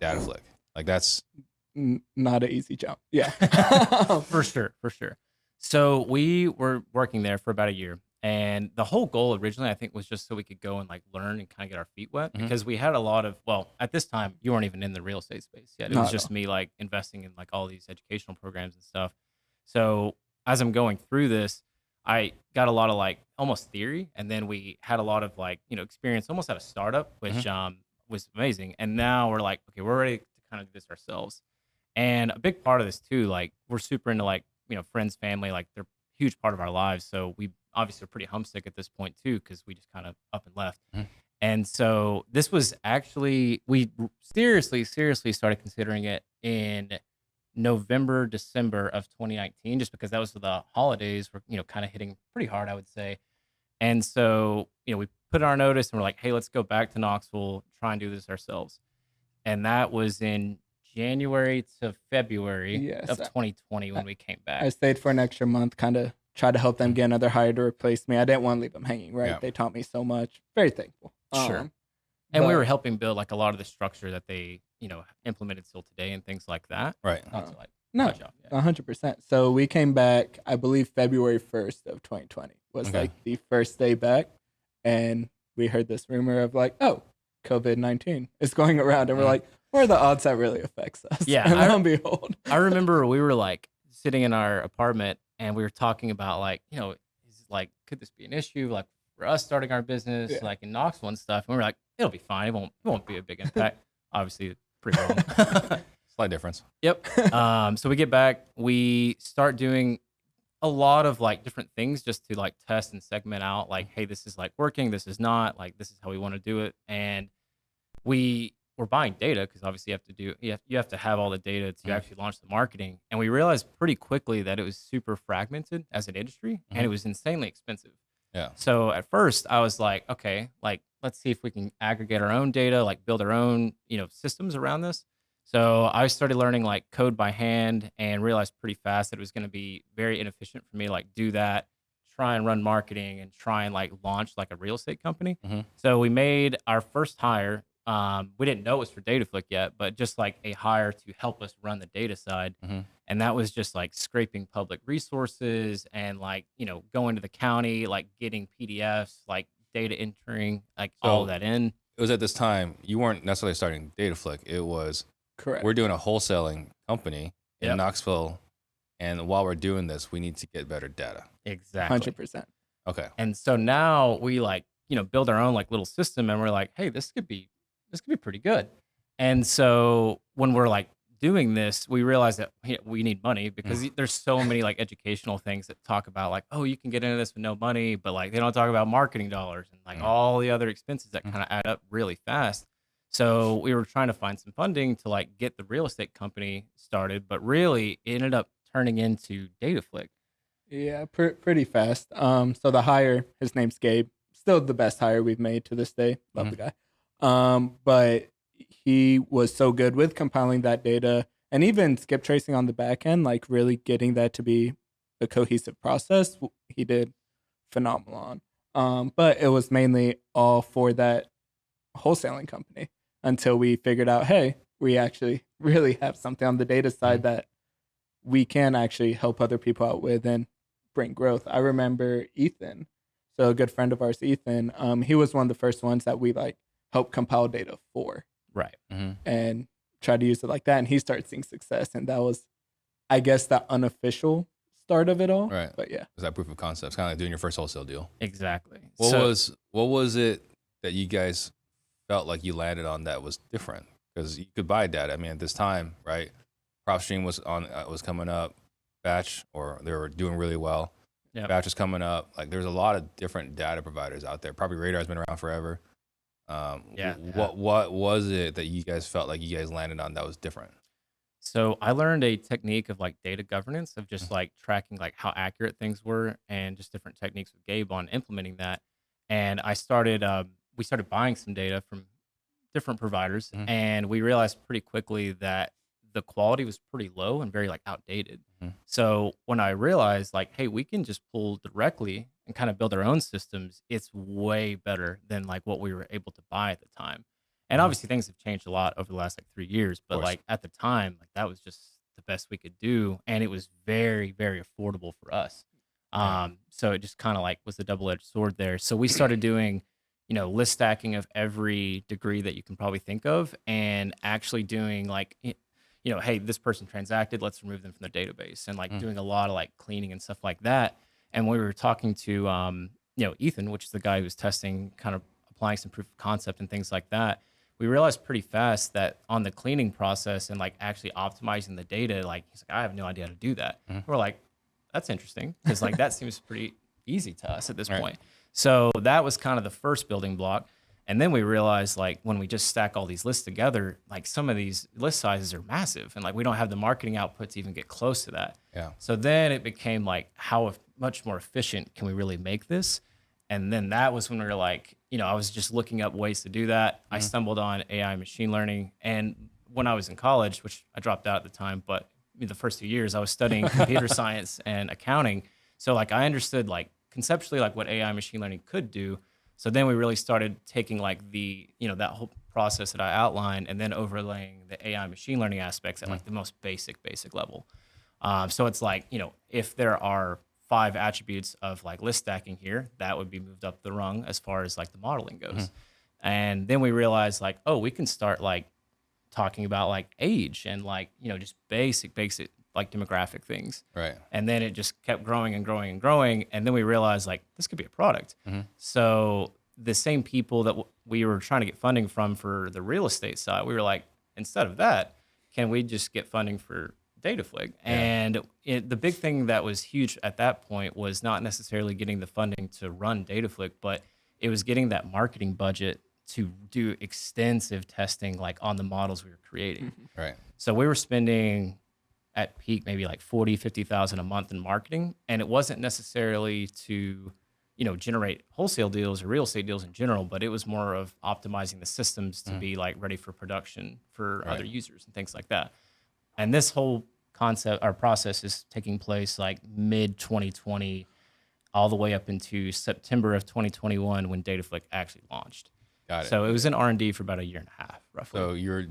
Dataflick. Like that's Not an easy jump. Yeah. For sure, for sure. So we were working there for about a year, and the whole goal originally, I think, was just so we could go and like learn and kind of get our feet wet Mhm. because we had a lot of, well, at this time, you weren't even in the real estate space yet. It was Not at just all. me like investing in like all these educational programs and stuff. So as I'm going through this, I got a lot of like almost theory, and then we had a lot of like, experience almost at a startup, which was amazing. And now we're like, okay, we're ready to kind of do this ourselves. And a big part of this too, like we're super into like, friends, family, like they're a huge part of our lives. So we obviously are pretty homesick at this point too, because we just kind of up and left. Mhm. And so this was actually, we seriously started considering it in November, December of 2019, just because that was the holidays were, kind of hitting pretty hard, I would say. And so, we put our notice and we're like, hey, let's go back to Knoxville, try and do this ourselves. And that was in January to February Yes. of 2020 when we came I back. stayed for an extra month, kind of tried to help them get another hire to replace me. I didn't want to leave them hanging, right? Yeah. They taught me so much. Very thankful. Sure. And we but- were helping build like a lot of the structure that they, implemented still today and things like that. right. Not to like No, cut you off. Yeah. 100%. So we came back, I believe February 1st of 2020 was Okay. like the first day back. And we heard this rumor of like, oh, COVID-19 is going around. And we're Mhm. like, what are the odds that really affects us? Yeah, And I- lo and behold. I remember we were like sitting in our apartment and we were talking about like, is like, could this be an issue? Like for us starting our business, Yeah. like in Knoxville and stuff. And we were like, it'll be fine. It won't be a big impact. Obviously, pretty wrong. Slight difference. Yep. So we get back, we start doing a lot of like different things just to like test and segment out like, hey, this is like working, this is not, like this is how we want to do it. And we were buying data because obviously you have to have all the data to actually launch the marketing. And we realized pretty quickly that it was super fragmented as an industry and it was insanely expensive. Yeah. So at first I was like, okay, like let's see if we can aggregate our own data, like build our own, systems around this. So I started learning like code by hand and realized pretty fast that it was going to be very inefficient for me to like do that, try and run marketing and try and like launch like a real estate company. Mhm. So we made our first hire. We didn't know it was for Dataflick yet, but just like a hire to help us run the data side. Mhm. And that was just like scraping public resources and like, going to the county, like getting PDFs, like data entering, like all So- of that in. It was at this time you weren't necessarily starting Dataflick. It was Correct. we're doing a wholesaling company in Yep. Knoxville, and while we're doing this, we need to get better data. Exactly. 100%. Okay. And so now we like, build our own like little system and we're like, hey, this could be pretty good. And so when we're like doing this, we realize that we need money because there's so many like educational things that talk about like, oh, you can get into this with no money, but like they don't talk about marketing dollars and like all the other expenses that kind of add up really fast. So we were trying to find some funding to like get the real estate company started, but really it ended up turning into Dataflick. Yeah, pretty fast. So the hire, his name's Gabe. Still the best hire we've made to this day. Love the guy. But he was so good with compiling that data and even skip tracing on the back end, like really getting that to be a cohesive process. He did phenomenal on. But it was mainly all for that wholesaling company until we figured out, hey, we actually really have something on the data side that we can actually help other people out with and bring growth. I remember Ethan, so a good friend of ours, Ethan, he was one of the first ones that we like helped compile data for Right. and tried to use it like that. And he started seeing success. And that was, I guess, the unofficial start of it all. Right. But yeah. It was that proof of concept. It's kind of like doing your first wholesale deal. Exactly. What So- was it that you guys felt like you landed on that was different? Because you could buy data. I mean, at this time, right? PropStream was coming up, Batch, or they were doing really well. Yep. Batch was coming up. Like there's a lot of different data providers out there. Probably Radar has been around forever. Yeah. What was it that you guys felt like you guys landed on that was different? So I learned a technique of like data governance of just like tracking like how accurate things were and just different techniques with Gabe on implementing that. And we started buying some data from different providers and we realized pretty quickly that the quality was pretty low and very like outdated. So when I realized like, hey, we can just pull directly and kind of build our own systems, it's way better than like what we were able to buy at the time. And obviously things have changed a lot over the last like 3 years, but course. like at the time, like that was just the best we could do. And it was very, very affordable for us. Right. So it just kind of like was a double-edged sword there. So we started doing, list stacking of every degree that you can probably think of, and actually doing like, hey, this person transacted, let's remove them from the database, and like doing a lot of like cleaning and stuff like that. And when we were talking to, Ethan, which is the guy who's testing, kind of applying some proof of concept and things like that, we realized pretty fast that on the cleaning process and like actually optimizing the data, like he's like, I have no idea how to do that. We're like, that's interesting, because like that seems pretty easy to us at this Right. point. So that was kind of the first building block. And then we realized, like, when we just stack all these lists together, like some of these list sizes are massive, and like we don't have the marketing output to even get close to that. Yeah. So then it became like, how much more efficient can we really make this? And then that was when we were like, I was just looking up ways to do that. I stumbled on AI machine learning. And when I was in college, which I dropped out at the time, but the first 2 years I was studying computer science and accounting. So like I understood like conceptually like what AI machine learning could do. So then we really started taking like the, that whole process that I outlined, and then overlaying the AI machine learning aspects at like the most basic level. So it's like, if there are 5 attributes of like list stacking here, that would be moved up the rung as far as like the modeling goes. And then we realized like, oh, we can start like talking about like age and like, just basic like demographic things. Right. And then it just kept growing and growing and growing. And then we realized like this could be a product. So the same people that we were trying to get funding from for the real estate side, we were like, instead of that, can we just get funding for Dataflik? And the big thing that was huge at that point was not necessarily getting the funding to run Dataflik, but it was getting that marketing budget to do extensive testing like on the models we were creating. Right. So we were spending at peak maybe like 40,000-50,000 a month in marketing, and it wasn't necessarily to generate wholesale deals or real estate deals in general, but it was more of optimizing the systems to be like ready for production for other users and things like that. And this whole concept or process is taking place like mid 2020 all the way up into September of 2021 when Dataflik actually launched. Got it. So it was in R&D for about a year and a half roughly. So you're